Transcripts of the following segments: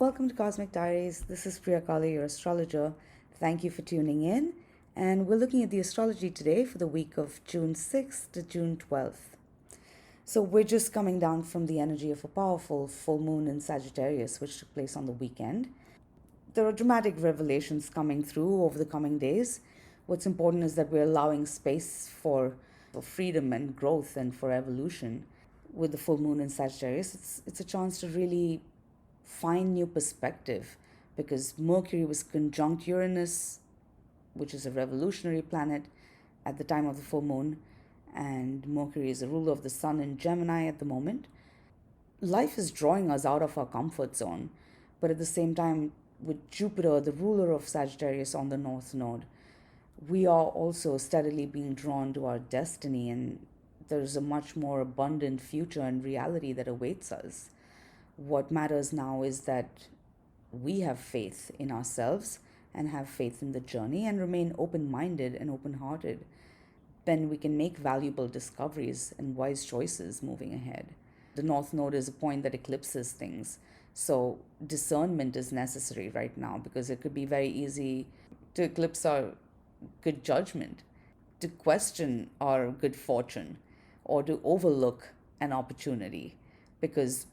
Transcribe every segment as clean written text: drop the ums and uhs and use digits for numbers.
Welcome to Cosmic Diaries. This is Priya Kali, your astrologer. Thank you for tuning in. And we're looking at the astrology today for the week of June 6th to June 12th. So we're just coming down from the energy of a powerful full moon in Sagittarius, which took place on the weekend. There are dramatic revelations coming through over the coming days. What's important is that we're allowing space for freedom and growth and for evolution. With the full moon in Sagittarius, it's a chance to really find new perspective, because Mercury was conjunct Uranus, which is a revolutionary planet, at the time of the full moon, and Mercury is the ruler of the sun in Gemini at the moment. Life is drawing us out of our comfort zone, but at the same time, with Jupiter, the ruler of Sagittarius, on the north node, we are also steadily being drawn to our destiny, and there's a much more abundant future and reality that awaits us. What matters now is that we have faith in ourselves and have faith in the journey and remain open-minded and open-hearted. Then we can make valuable discoveries and wise choices moving ahead. The North Node is a point that eclipses things. So discernment is necessary right now, because it could be very easy to eclipse our good judgment, to question our good fortune, or to overlook an opportunity because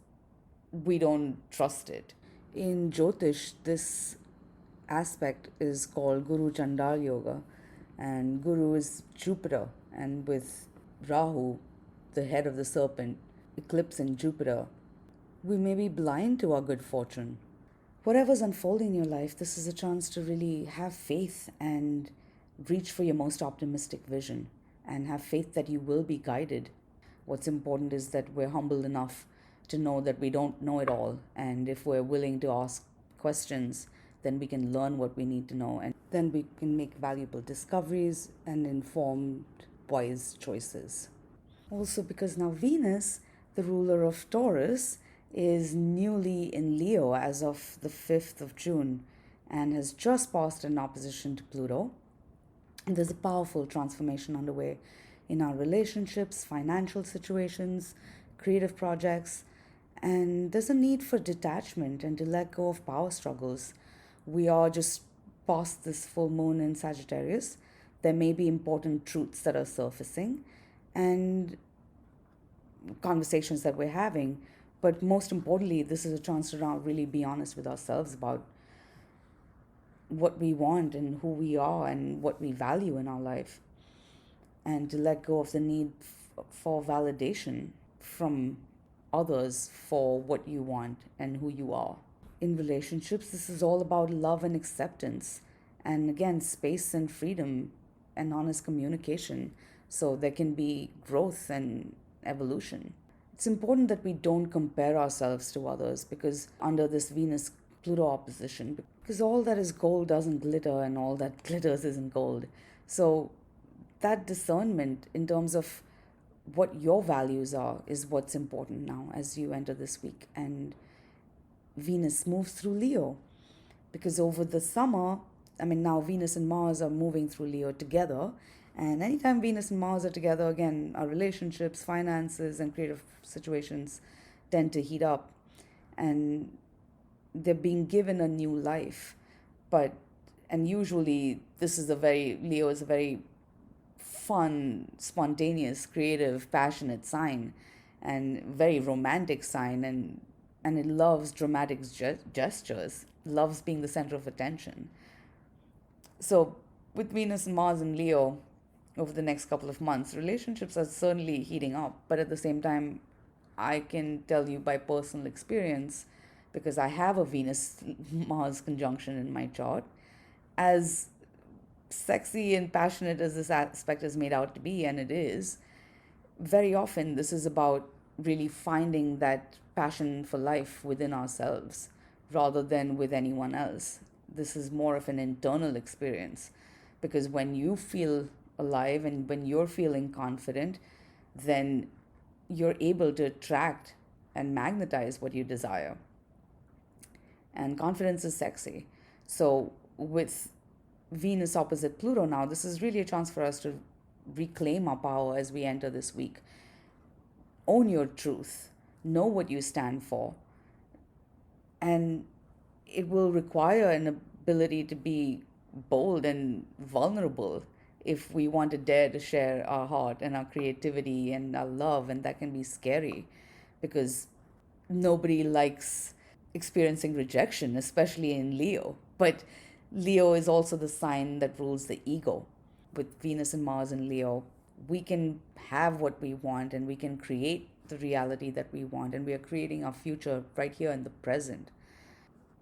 we don't trust it. In Jyotish, this aspect is called Guru Chandal Yoga, and Guru is Jupiter, and with Rahu, the head of the serpent, eclipsing Jupiter, we may be blind to our good fortune. Whatever's unfolding in your life, this is a chance to really have faith and reach for your most optimistic vision and have faith that you will be guided. What's important is that we're humble enough to know that we don't know it all, and if we're willing to ask questions, then we can learn what we need to know, and then we can make valuable discoveries and informed, wise choices. Also, because now Venus, the ruler of Taurus, is newly in Leo as of the 5th of June and has just passed in opposition to Pluto. And there's a powerful transformation underway in our relationships, financial situations, creative projects, and there's a need for detachment and to let go of power struggles. We are just past this full moon in Sagittarius. There may be important truths that are surfacing and conversations that we're having, but most importantly, this is a chance to really be honest with ourselves about what we want and who we are and what we value in our life, and to let go of the need for validation from others for what you want and who you are. In relationships, this is all about love and acceptance, and again, space and freedom and honest communication, so there can be growth and evolution. It's important that we don't compare ourselves to others, because under this Venus Pluto opposition, because all that is gold doesn't glitter and all that glitters isn't gold. So that discernment in terms of what your values are is what's important now as you enter this week. And Venus moves through Leo, because over the summer, now Venus and Mars are moving through Leo together. And anytime Venus and Mars are together, again, our relationships, finances, and creative situations tend to heat up. And they're being given a new life. And usually Leo is a very fun, spontaneous, creative, passionate sign, and very romantic sign, and it loves dramatic gestures, loves being the center of attention. So with Venus and Mars and Leo over the next couple of months, relationships are certainly heating up, but at the same time, I can tell you by personal experience, because I have a Venus-Mars conjunction in my chart, as sexy and passionate as this aspect is made out to be, and it is, very often this is about really finding that passion for life within ourselves rather than with anyone else. This is more of an internal experience, because when you feel alive and when you're feeling confident, then you're able to attract and magnetize what you desire. And confidence is sexy. So with Venus opposite Pluto now, this is really a chance for us to reclaim our power as we enter this week. Own your truth, know what you stand for, and it will require an ability to be bold and vulnerable if we want to dare to share our heart and our creativity and our love, and that can be scary because nobody likes experiencing rejection, especially in Leo. But Leo is also the sign that rules the ego. With Venus and Mars in Leo, we can have what we want and we can create the reality that we want, and we are creating our future right here in the present.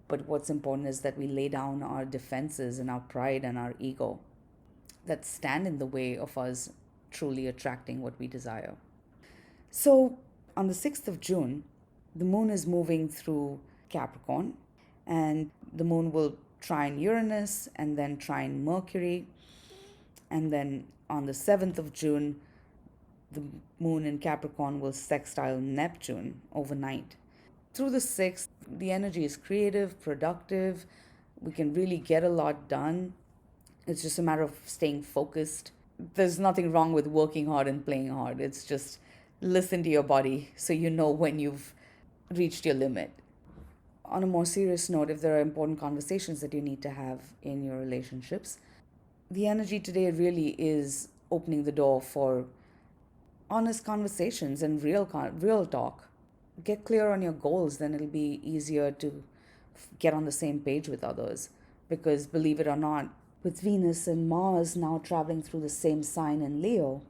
But what's important is that we lay down our defenses and our pride and our ego that stand in the way of us truly attracting what we desire. So, on the 6th of June, the moon is moving through Capricorn, and the moon will trine Uranus and then trine Mercury. And then on the 7th of June, the moon in Capricorn will sextile Neptune overnight. Through the 6th, the energy is creative, productive. We can really get a lot done. It's just a matter of staying focused. There's nothing wrong with working hard and playing hard. It's just listen to your body so you know when you've reached your limit. On a more serious note, if there are important conversations that you need to have in your relationships, the energy today really is opening the door for honest conversations and real talk. Get clear on your goals, then it'll be easier to get on the same page with others. Because believe it or not, with Venus and Mars now traveling through the same sign in Leo,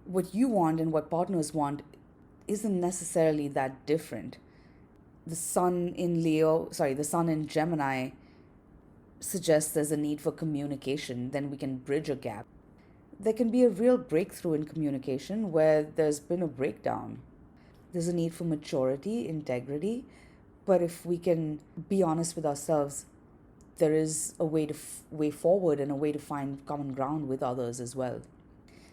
what you want and what partners want isn't necessarily that different. The sun in Gemini suggests there's a need for communication, then we can bridge a gap. There can be a real breakthrough in communication where there's been a breakdown. There's a need for maturity, integrity, but if we can be honest with ourselves, there is a way forward and a way to find common ground with others as well.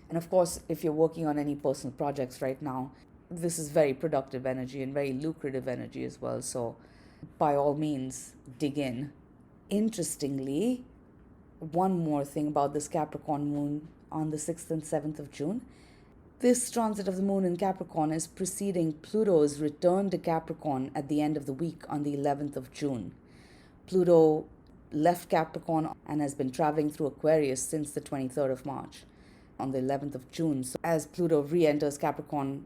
And of course, if you're working on any personal projects right now, this is very productive energy and very lucrative energy as well. So by all means, dig in. Interestingly, one more thing about this Capricorn moon on the 6th and 7th of June. This transit of the moon in Capricorn is preceding Pluto's return to Capricorn at the end of the week on the 11th of June. Pluto left Capricorn and has been traveling through Aquarius since the 23rd of March on the 11th of June. So as Pluto re-enters Capricorn,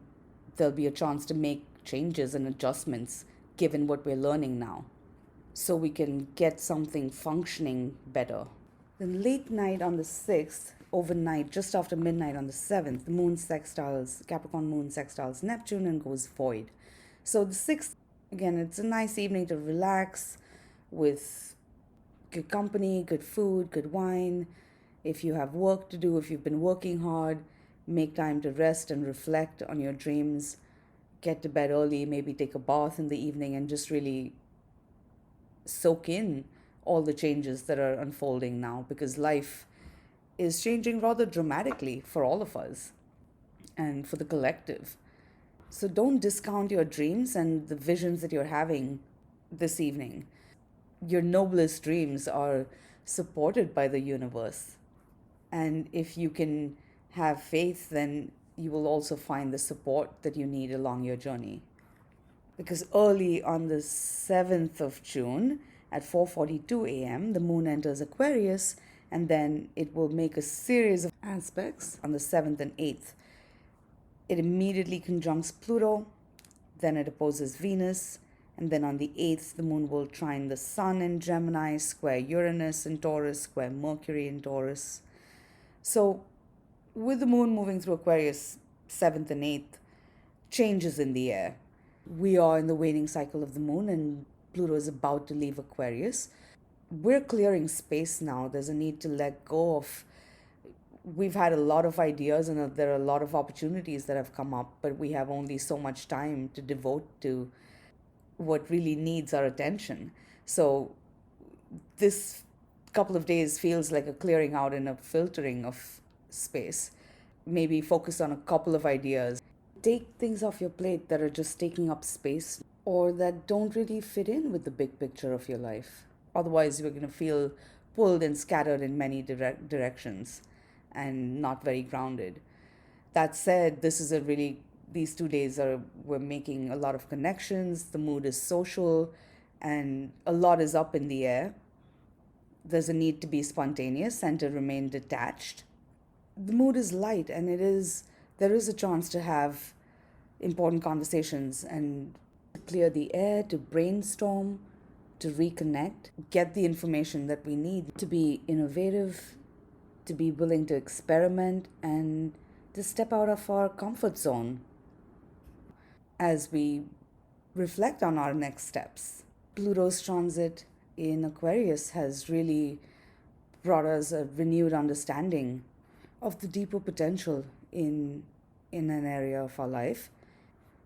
there'll be a chance to make changes and adjustments given what we're learning now, so we can get something functioning better. Then late night on the 6th, overnight, just after midnight on the 7th, the Capricorn moon sextiles Neptune and goes void. So the 6th, again, it's a nice evening to relax with good company, good food, good wine. If you have work to do, if you've been working hard, make time to rest and reflect on your dreams. Get to bed early, maybe take a bath in the evening and just really soak in all the changes that are unfolding now, because life is changing rather dramatically for all of us and for the collective. So don't discount your dreams and the visions that you're having this evening. Your noblest dreams are supported by the universe. And if you can have faith, then you will also find the support that you need along your journey. Because early on the 7th of June at 4:42 a.m., the moon enters Aquarius, and then it will make a series of aspects on the 7th and 8th. It immediately conjuncts Pluto, then it opposes Venus, and then on the 8th, the moon will trine the sun in Gemini, square Uranus in Taurus, square Mercury in Taurus. So with the moon moving through Aquarius, 7th and 8th, changes in the air. We are in the waning cycle of the moon, and Pluto is about to leave Aquarius. We're clearing space now. There's a need to let go of. We've had a lot of ideas and there are a lot of opportunities that have come up, but we have only so much time to devote to what really needs our attention. So this couple of days feels like a clearing out and a filtering of space. Maybe focus on a couple of ideas. Take things off your plate that are just taking up space or that don't really fit in with the big picture of your life. Otherwise, you're going to feel pulled and scattered in many directions and not very grounded. That said, these 2 days we're making a lot of connections. The mood is social. and a lot is up in the air. There's a need to be spontaneous and to remain detached. The mood is light, and there is a chance to have important conversations and to clear the air, to brainstorm, to reconnect, get the information that we need to be innovative, to be willing to experiment, and to step out of our comfort zone as we reflect on our next steps. Pluto's transit in Aquarius has really brought us a renewed understanding of the deeper potential in an area of our life.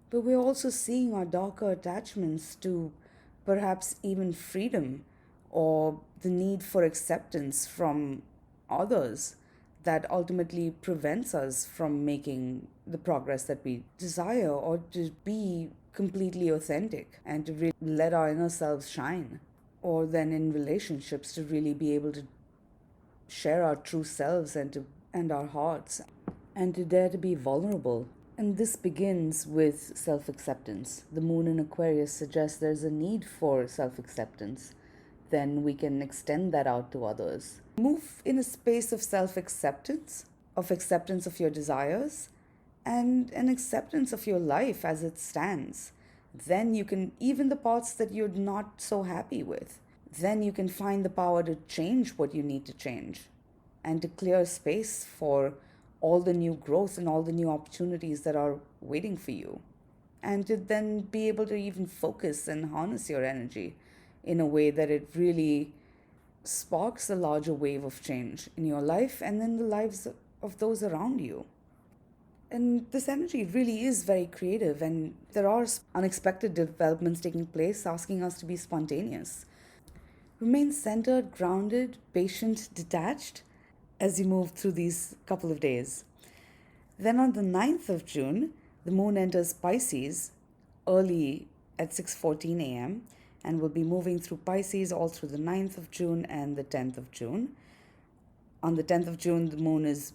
But we're also seeing our darker attachments to perhaps even freedom or the need for acceptance from others that ultimately prevents us from making the progress that we desire, or to be completely authentic and to really let our inner selves shine, or then in relationships to really be able to share our true selves and our hearts, and to dare to be vulnerable. And this begins with self acceptance. The moon in Aquarius suggests there's a need for self acceptance. Then we can extend that out to others. Move in a space of self acceptance, of acceptance of your desires, and an acceptance of your life as it stands. Then you can, even the parts that you're not so happy with, then you can find the power to change what you need to change and to clear space for all the new growth and all the new opportunities that are waiting for you. And to then be able to even focus and harness your energy in a way that it really sparks a larger wave of change in your life and in the lives of those around you. And this energy really is very creative, and there are unexpected developments taking place asking us to be spontaneous. Remain centered, grounded, patient, detached as you move through these couple of days. Then on the 9th of June, the moon enters Pisces early at 6:14 a.m. and will be moving through Pisces all through the 9th of June and the 10th of June. On the 10th of June, the moon is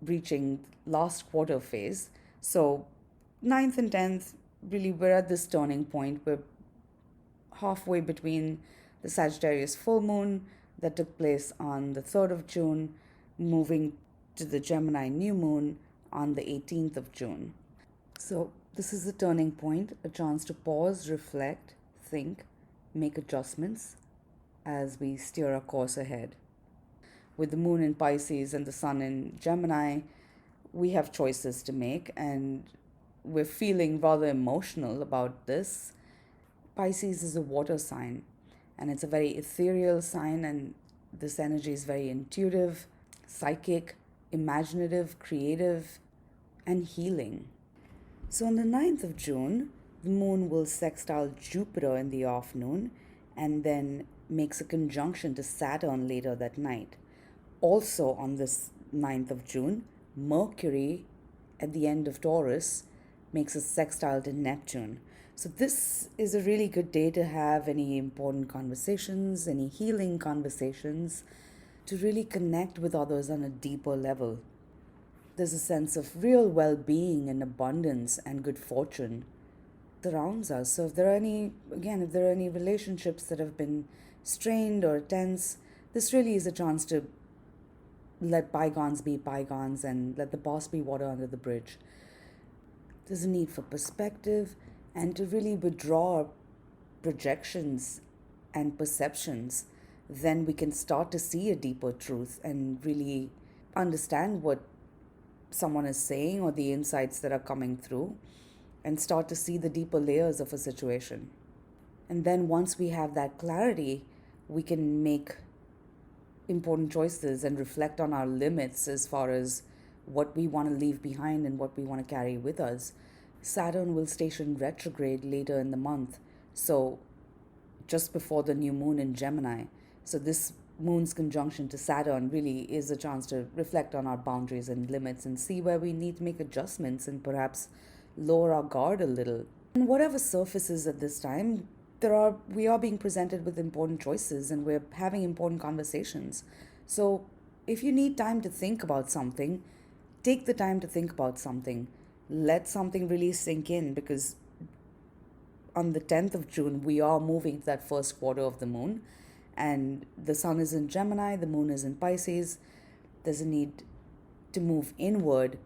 reaching last quarter phase. So 9th and 10th, really we're at this turning point. We're halfway between the Sagittarius full moon that took place on the 3rd of June, moving to the Gemini new moon on the 18th of June. So this is a turning point, a chance to pause, reflect, think, make adjustments as we steer our course ahead. With the moon in Pisces and the sun in Gemini, we have choices to make, and we're feeling rather emotional about this. Pisces is a water sign, and it's a very ethereal sign, and this energy is very intuitive, psychic, imaginative, creative, and healing. So on the 9th of June, the moon will sextile Jupiter in the afternoon and then makes a conjunction to Saturn later that night. Also on this 9th of June, Mercury at the end of Taurus makes a sextile to Neptune. So this is a really good day to have any important conversations, any healing conversations, to really connect with others on a deeper level. There's a sense of real well-being and abundance and good fortune surrounds us. So if there are any relationships that have been strained or tense, this really is a chance to let bygones be bygones and let the boss be water under the bridge. There's a need for perspective and to really withdraw projections and perceptions. Then we can start to see a deeper truth and really understand what someone is saying or the insights that are coming through, and start to see the deeper layers of a situation. And then once we have that clarity, we can make important choices and reflect on our limits as far as what we want to leave behind and what we want to carry with us. Saturn will station retrograde later in the month, so just before the new moon in Gemini. So this moon's conjunction to Saturn really is a chance to reflect on our boundaries and limits and see where we need to make adjustments and perhaps lower our guard a little. And whatever surfaces at this time, we are being presented with important choices and we're having important conversations. So if you need time to think about something, take the time to think about something. Let something really sink in, because on the 10th of June, we are moving to that first quarter of the moon, and the sun is in Gemini, the moon is in Pisces. There's a need to move inward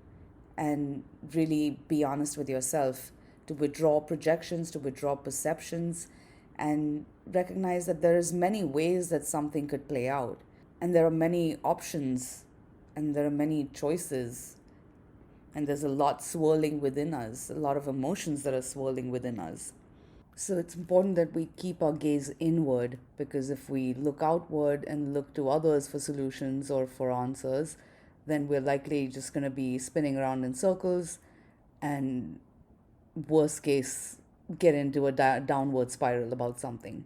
and really be honest with yourself, to withdraw projections, to withdraw perceptions, and recognize that there is many ways that something could play out, and there are many options, and there are many choices, and there's a lot swirling within us, a lot of emotions that are swirling within us. So it's important that we keep our gaze inward, because if we look outward and look to others for solutions or for answers, then we're likely just going to be spinning around in circles and, worst case, get into a downward spiral about something,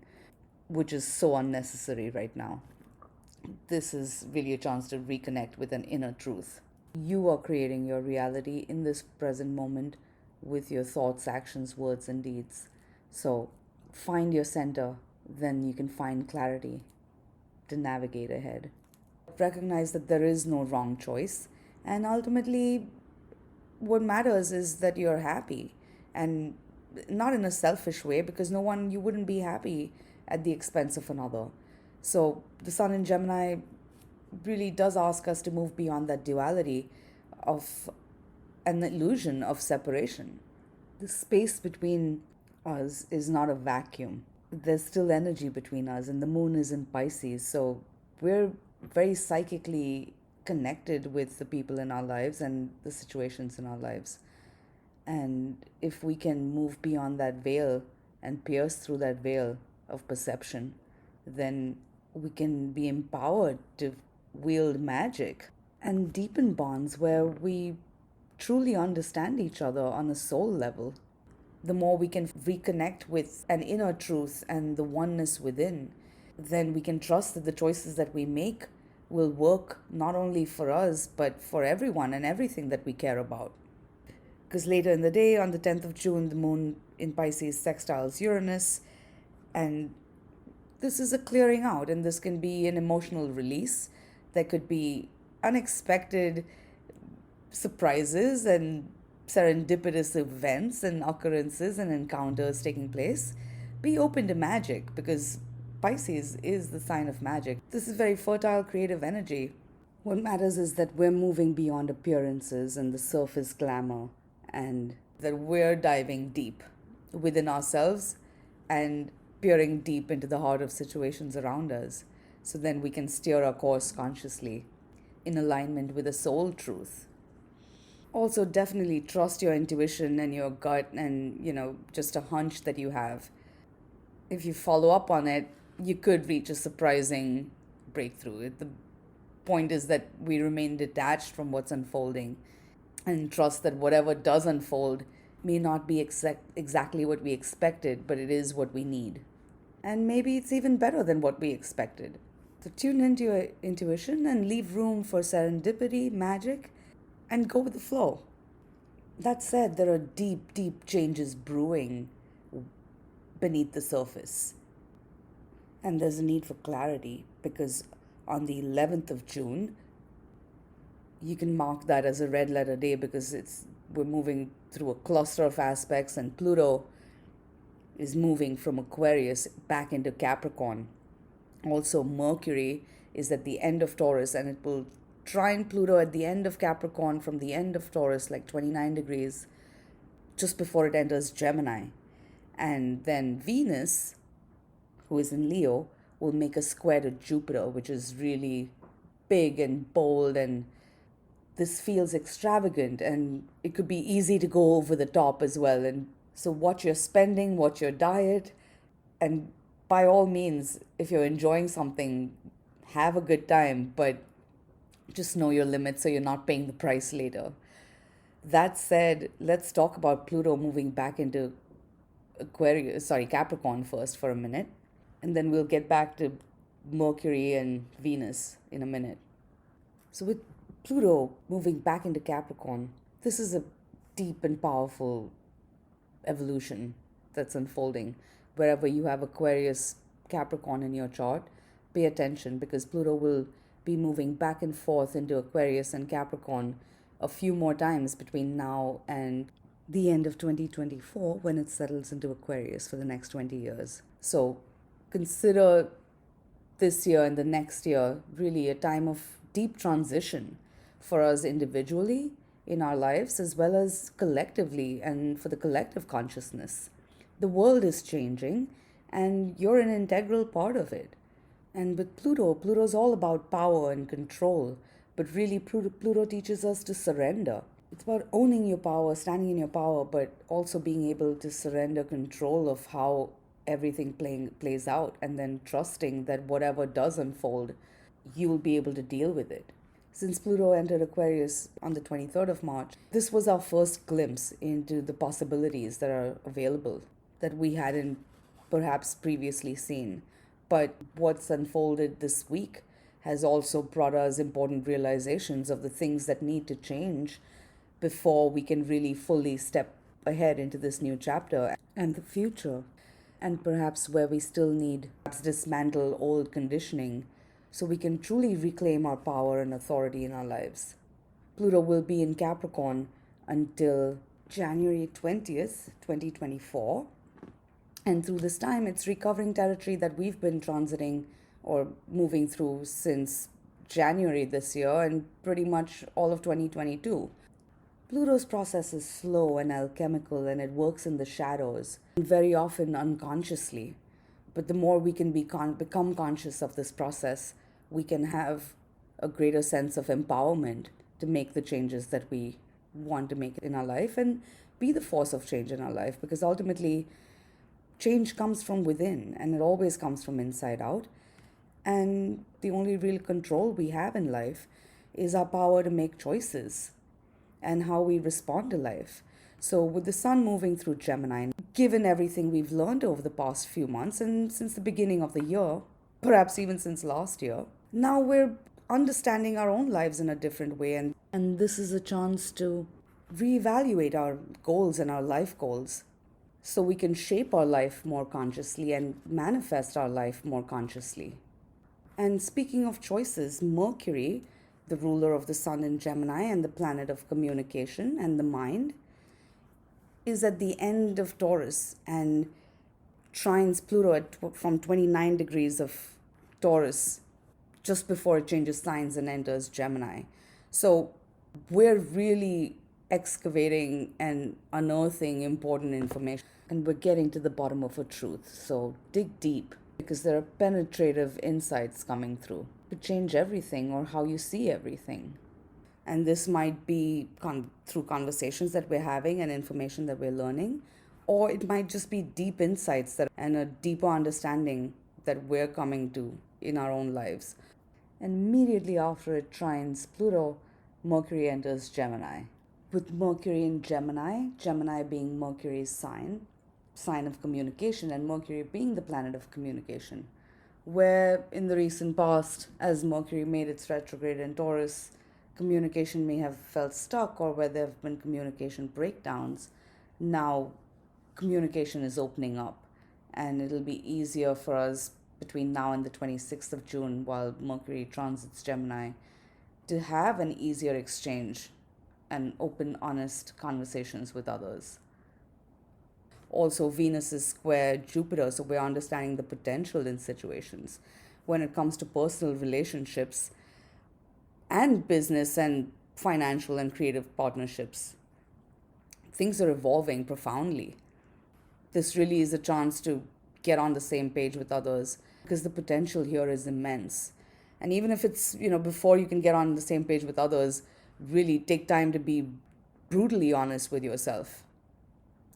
which is so unnecessary right now. This is really a chance to reconnect with an inner truth. You are creating your reality in this present moment with your thoughts, actions, words, and deeds. So find your center, then you can find clarity to navigate ahead. Recognize that there is no wrong choice, and ultimately, what matters is that you're happy, and not in a selfish way, because you wouldn't be happy at the expense of another. So the sun in Gemini really does ask us to move beyond that duality of an illusion of separation. The space between us is not a vacuum. There's still energy between us, and the moon is in Pisces, so we're very psychically connected with the people in our lives and the situations in our lives. And if we can move beyond that veil and pierce through that veil of perception, then we can be empowered to wield magic and deepen bonds where we truly understand each other on a soul level. The more we can reconnect with an inner truth and the oneness within, then we can trust that the choices that we make will work not only for us, but for everyone and everything that we care about. Because later in the day, on the 10th of June, the moon in Pisces sextiles Uranus, and this is a clearing out, and this can be an emotional release. There could be unexpected surprises and serendipitous events and occurrences and encounters taking place. Be open to magic, because Pisces is the sign of magic. This is very fertile, creative energy. What matters is that we're moving beyond appearances and the surface glamour, and that we're diving deep within ourselves and peering deep into the heart of situations around us, so then we can steer our course consciously in alignment with a soul truth. Also, definitely trust your intuition and your gut and, just a hunch that you have. If you follow up on it, you could reach a surprising breakthrough. The point is that we remain detached from what's unfolding and trust that whatever does unfold may not be exactly what we expected, but it is what we need. And maybe it's even better than what we expected. So tune into your intuition and leave room for serendipity, magic, and go with the flow. That said, there are deep, deep changes brewing beneath the surface. And there's a need for clarity, because on the 11th of June, you can mark that as a red letter day, because we're moving through a cluster of aspects, and Pluto is moving from Aquarius back into Capricorn. Also, Mercury is at the end of Taurus, and it will trine Pluto at the end of Capricorn from the end of Taurus, like 29 degrees, just before it enters Gemini. And then Venus, who is in Leo, will make a square to Jupiter, which is really big and bold, and this feels extravagant, and it could be easy to go over the top as well. And so watch your spending, watch your diet, and by all means, if you're enjoying something, have a good time, but just know your limits so you're not paying the price later. That said, let's talk about Pluto moving back into Capricorn first for a minute, and then we'll get back to Mercury and Venus in a minute. So with Pluto moving back into Capricorn, this is a deep and powerful evolution that's unfolding. Wherever you have Aquarius, Capricorn in your chart, pay attention, because Pluto will be moving back and forth into Aquarius and Capricorn a few more times between now and the end of 2024 when it settles into Aquarius for the next 20 years. So consider this year and the next year really a time of deep transition for us individually in our lives as well as collectively and for the collective consciousness. The world is changing and you're an integral part of it. And with Pluto's all about power and control, but really Pluto teaches us to surrender. It's about owning your power, standing in your power, but also being able to surrender control of how everything plays out and then trusting that whatever does unfold, you will be able to deal with it. Since Pluto entered Aquarius on the 23rd of March, this was our first glimpse into the possibilities that are available that we hadn't perhaps previously seen. But what's unfolded this week has also brought us important realizations of the things that need to change before we can really fully step ahead into this new chapter and the future. And perhaps where we still need to dismantle old conditioning so we can truly reclaim our power and authority in our lives. Pluto will be in Capricorn until January 20th, 2024. And through this time, it's recovering territory that we've been transiting or moving through since January this year and pretty much all of 2022. Pluto's process is slow and alchemical and it works in the shadows, very often unconsciously. But the more we can become conscious of this process, we can have a greater sense of empowerment to make the changes that we want to make in our life and be the force of change in our life. Because ultimately, change comes from within and it always comes from inside out. And the only real control we have in life is our power to make choices and how we respond to life. So with the sun moving through Gemini, given everything we've learned over the past few months and since the beginning of the year, perhaps even since last year, now we're understanding our own lives in a different way. And this is a chance to reevaluate our goals and our life goals so we can shape our life more consciously and manifest our life more consciously. And speaking of choices, Mercury, the ruler of the sun in Gemini and the planet of communication and the mind, is at the end of Taurus and trines Pluto from 29 degrees of Taurus just before it changes signs and enters Gemini. So we're really excavating and unearthing important information and we're getting to the bottom of a truth. So dig deep because there are penetrative insights coming through to change everything or how you see everything. And this might be through conversations that we're having and information that we're learning, or it might just be deep insights and a deeper understanding that we're coming to in our own lives. And immediately after it trines Pluto, Mercury enters Gemini. With Mercury in Gemini, Gemini being Mercury's sign of communication, and Mercury being the planet of communication, where in the recent past, as Mercury made its retrograde in Taurus, communication may have felt stuck or where there have been communication breakdowns. Now, communication is opening up and it'll be easier for us between now and the 26th of June while Mercury transits Gemini to have an easier exchange and open, honest conversations with others. Also, Venus is square Jupiter, so we're understanding the potential in situations when it comes to personal relationships and business and financial and creative partnerships. Things are evolving profoundly. This really is a chance to get on the same page with others because the potential here is immense. And even if it's, before you can get on the same page with others, really take time to be brutally honest with yourself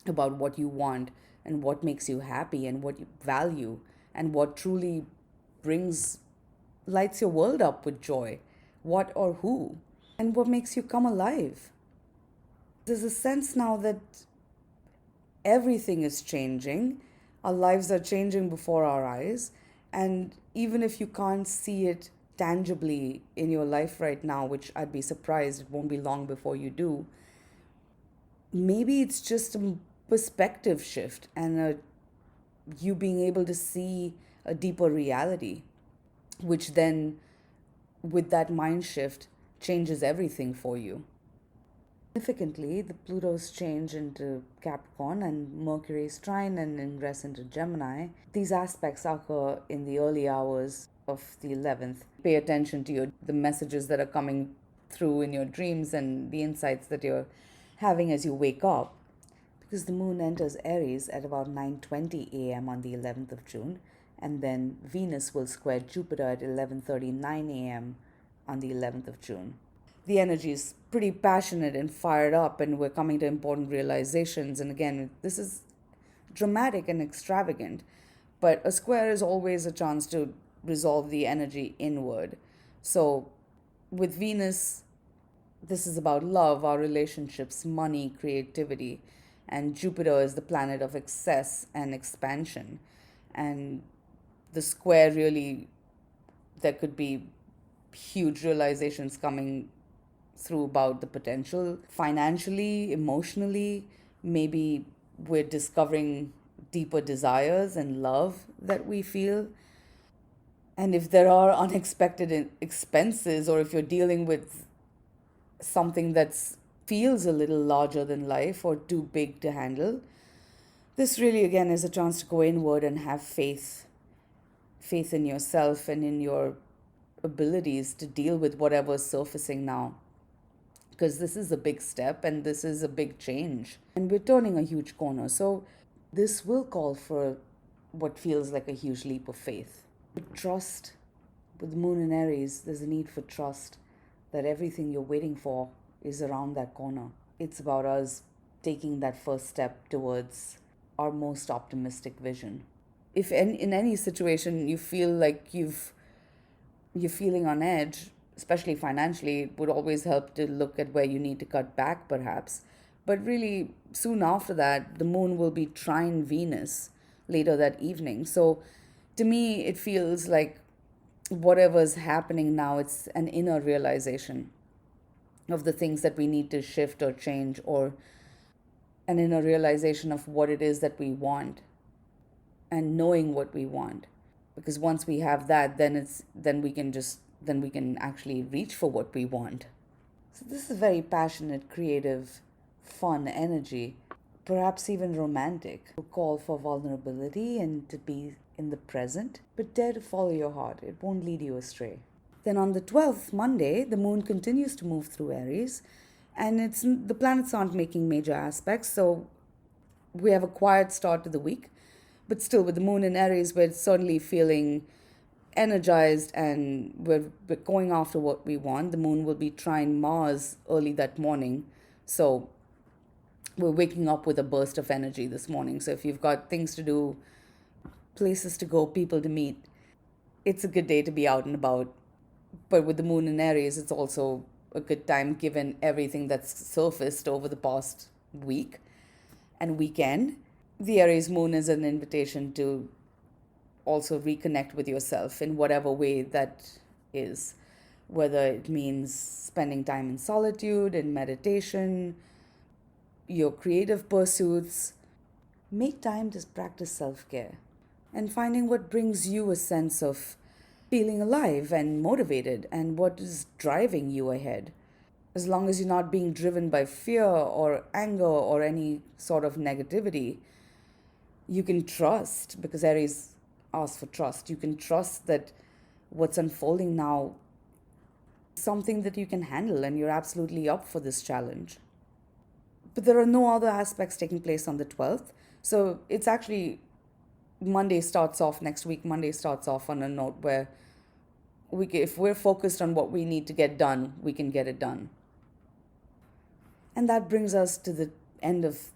about what you want and what makes you happy and what you value and what truly lights your world up with joy. What or who, and what makes you come alive. There's a sense now that everything is changing. Our lives are changing before our eyes. And even if you can't see it tangibly in your life right now, which I'd be surprised, it won't be long before you do, maybe it's just a perspective shift and you being able to see a deeper reality, which then with that mind shift changes everything for you. Significantly, the Pluto's change into Capricorn and Mercury's trine and ingress into Gemini, these aspects occur in the early hours of the 11th. Pay attention to the messages that are coming through in your dreams and the insights that you're having as you wake up, because the moon enters Aries at about 9:20 a.m. on the 11th of June, and then Venus will square Jupiter at 11:39 a.m. on the 11th of June. The energy is pretty passionate and fired up, and we're coming to important realizations. And again, this is dramatic and extravagant, but a square is always a chance to resolve the energy inward. So with Venus, this is about love, our relationships, money, creativity. And Jupiter is the planet of excess and expansion. And the square really, there could be huge realizations coming through about the potential financially, emotionally. Maybe we're discovering deeper desires and love that we feel. And if there are unexpected expenses, or if you're dealing with something that feels a little larger than life or too big to handle, this really again is a chance to go inward and have faith in yourself and in your abilities to deal with whatever's surfacing now, because this is a big step and this is a big change and we're turning a huge corner. So this will call for what feels like a huge leap of faith. Trust. With the moon in Aries, there's a need for trust that everything you're waiting for is around that corner. It's about us taking that first step towards our most optimistic vision. If in any situation you feel like you're feeling on edge, especially financially, it would always help to look at where you need to cut back perhaps. But really, soon after that, the moon will be trine Venus later that evening. So to me, it feels like whatever's happening now, it's an inner realization of the things that we need to shift or change, or an inner realization of what it is that we want and knowing what we want. Because once we have that, then we can actually reach for what we want. So this is very passionate, creative, fun energy, perhaps even romantic. A call for vulnerability and to be in the present, but dare to follow your heart. It won't lead you astray. Then on the 12th, Monday, the moon continues to move through Aries, and the planets aren't making major aspects, so we have a quiet start to the week. But still, with the moon in Aries, we're certainly feeling energized and we're going after what we want. The moon will be trine Mars early that morning, so we're waking up with a burst of energy this morning. So if you've got things to do, places to go, people to meet, it's a good day to be out and about. But with the moon in Aries, it's also a good time given everything that's surfaced over the past week and weekend. The Aries moon is an invitation to also reconnect with yourself in whatever way that is, whether it means spending time in solitude, in meditation, your creative pursuits. Make time to practice self-care and finding what brings you a sense of feeling alive and motivated and what is driving you ahead. As long as you're not being driven by fear or anger or any sort of negativity, you can trust, because Aries asks for trust. You can trust that what's unfolding now is something that you can handle and you're absolutely up for this challenge. But there are no other aspects taking place on the 12th. So it's actually Monday starts off on a note where if we're focused on what we need to get done, we can get it done. And that brings us to the end of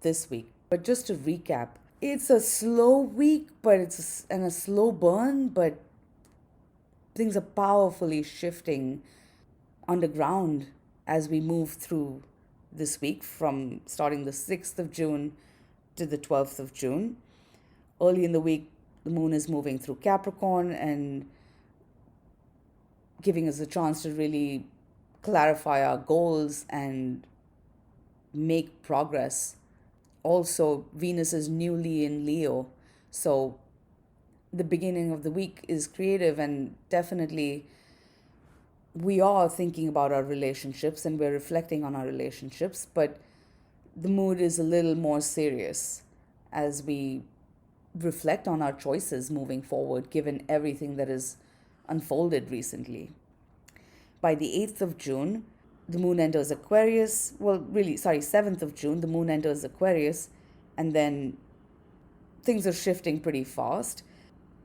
this week. But just to recap, it's a slow week, but it's a slow burn, but things are powerfully shifting underground as we move through this week, from starting the 6th of June to the 12th of June. Early in the week, the moon is moving through Capricorn and giving us a chance to really clarify our goals and make progress. Also, Venus is newly in Leo, so the beginning of the week is creative and definitely we are thinking about our relationships and we're reflecting on our relationships, but the mood is a little more serious as we reflect on our choices moving forward, given everything that has unfolded recently. By the 8th of June, the moon enters Aquarius. Well, really, sorry, 7th of June, the moon enters Aquarius, and then things are shifting pretty fast.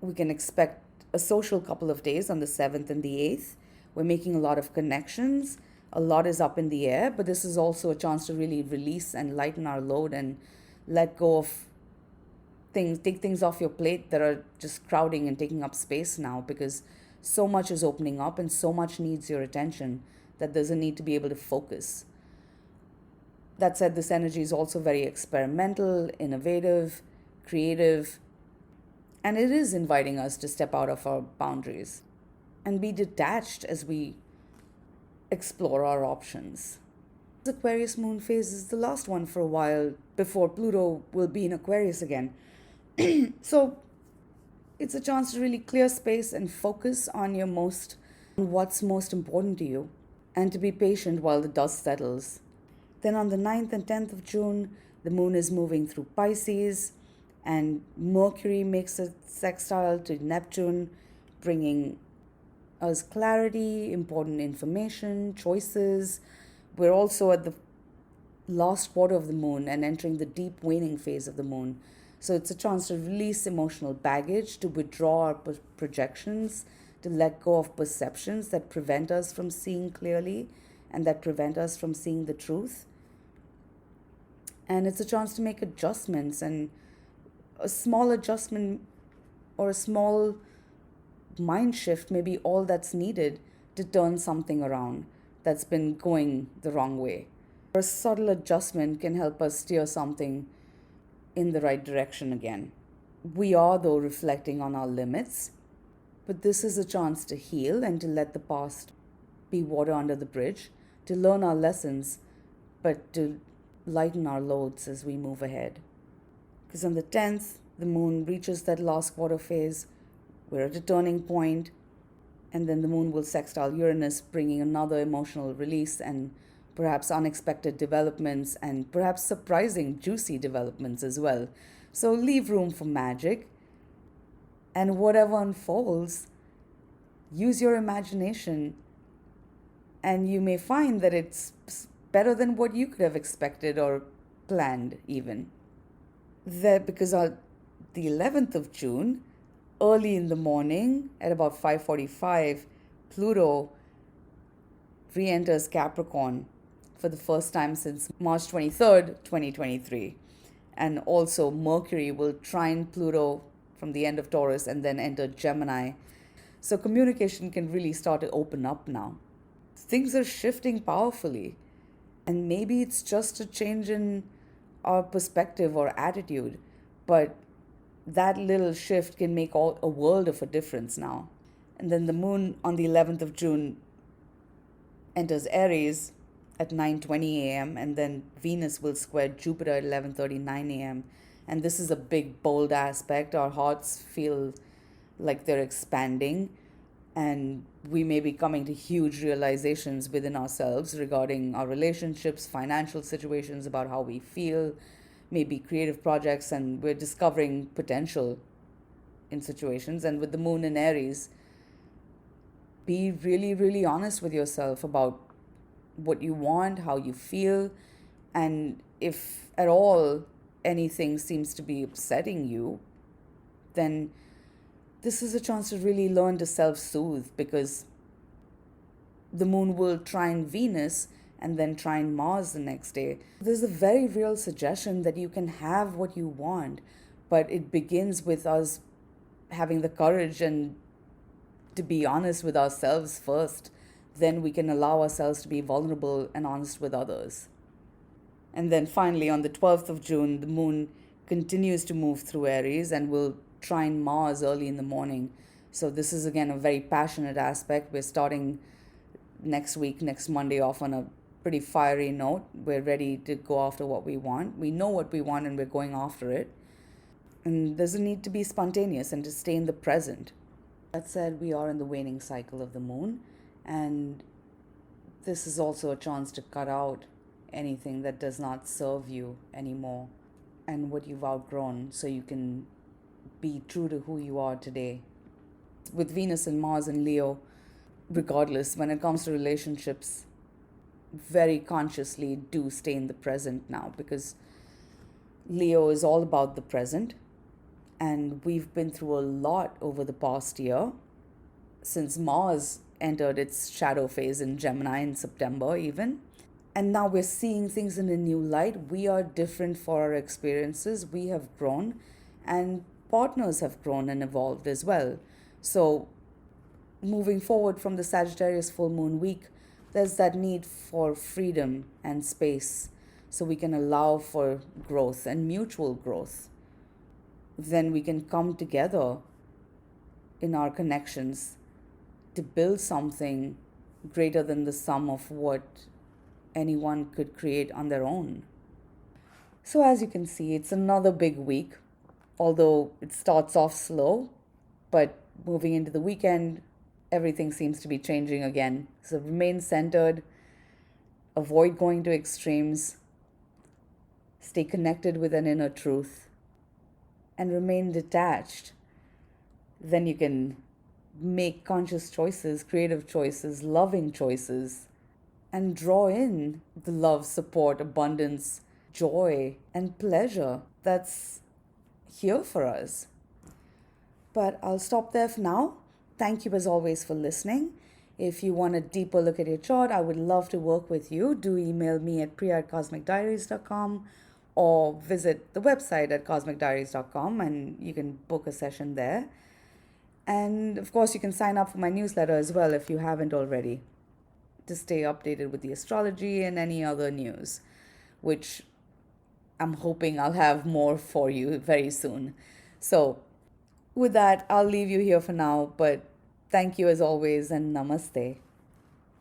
We can expect a social couple of days on the 7th and the 8th. We're making a lot of connections. A lot is up in the air, but this is also a chance to really release and lighten our load and let go of things, take things off your plate that are just crowding and taking up space now, because so much is opening up and so much needs your attention that there's a need to be able to focus. That said, this energy is also very experimental, innovative, creative, and it is inviting us to step out of our boundaries and be detached as we explore our options. The Aquarius moon phase is the last one for a while before Pluto will be in Aquarius again. So it's a chance to really clear space and focus on what's most important to you, and to be patient while the dust settles. Then on the 9th and 10th of June, the moon is moving through Pisces, and Mercury makes a sextile to Neptune, bringing us clarity, important information, choices. We're also at the last quarter of the moon and entering the deep waning phase of the moon. So it's a chance to release emotional baggage, to withdraw our projections, to let go of perceptions that prevent us from seeing clearly and that prevent us from seeing the truth. And it's a chance to make adjustments, and a small adjustment or a small mind shift may be all that's needed to turn something around that's been going the wrong way. Or a subtle adjustment can help us steer something in the right direction again. We are, though, reflecting on our limits, but this is a chance to heal and to let the past be water under the bridge, to learn our lessons, but to lighten our loads as we move ahead. Because on the 10th, the moon reaches that last quarter phase. We're at a turning point, and then the moon will sextile Uranus, bringing another emotional release and perhaps unexpected developments and perhaps surprising, juicy developments as well. So leave room for magic, and whatever unfolds, use your imagination, and you may find that it's better than what you could have expected or planned even. Because on the 11th of June, early in the morning at about 5:45, Pluto re-enters Capricorn for the first time since March 23rd, 2023. And also Mercury will trine Pluto from the end of Taurus and then enter Gemini. So communication can really start to open up now. Things are shifting powerfully. And maybe it's just a change in our perspective or attitude, but that little shift can make a world of a difference now. And then the moon on the 11th of June enters Aries at 9:20 a.m. and then Venus will square Jupiter at 11:39 a.m. And this is a big, bold aspect. Our hearts feel like they're expanding, and we may be coming to huge realizations within ourselves regarding our relationships, financial situations, about how we feel, maybe creative projects, and we're discovering potential in situations. And with the moon in Aries, be really, really honest with yourself about what you want, how you feel, and if at all anything seems to be upsetting you, then this is a chance to really learn to self-soothe, because the moon will trine Venus and then trine Mars the next day. There's a very real suggestion that you can have what you want, but it begins with us having the courage and to be honest with ourselves first. Then we can allow ourselves to be vulnerable and honest with others. And then finally, on the 12th of June, the moon continues to move through Aries and will trine Mars early in the morning. So this is again a very passionate aspect. We're starting next week, next Monday, off on a pretty fiery note. We're ready to go after what we want. We know what we want and we're going after it. And there's a need to be spontaneous and to stay in the present. That said, we are in the waning cycle of the moon, And this is also a chance to cut out anything that does not serve you anymore and what you've outgrown, so you can be true to who you are today. With Venus and Mars and Leo, regardless, when it comes to relationships, very consciously do stay in the present now, because Leo is all about the present. And we've been through a lot over the past year since Mars entered its shadow phase in Gemini in September, even. And now we're seeing things in a new light. We are different for our experiences. We have grown, and partners have grown and evolved as well. So, moving forward from the Sagittarius full moon week, there's that need for freedom and space so we can allow for growth and mutual growth. Then we can come together in our connections to build something greater than the sum of what anyone could create on their own. So, as you can see, it's another big week, although it starts off slow, but moving into the weekend, everything seems to be changing again. So, remain centered, avoid going to extremes, stay connected with an inner truth, and remain detached. Then you can make conscious choices, creative choices, loving choices, and draw in the love, support, abundance, joy, and pleasure that's here for us. But I'll stop there for now. Thank you as always for listening. If you want a deeper look at your chart, I would love to work with you. Do email me at priya@cosmicdiaries.com or visit the website at cosmicdiaries.com and you can book a session there. And of course, you can sign up for my newsletter as well if you haven't already, to stay updated with the astrology and any other news, which I'm hoping I'll have more for you very soon. So, with that, I'll leave you here for now, but thank you as always, and namaste.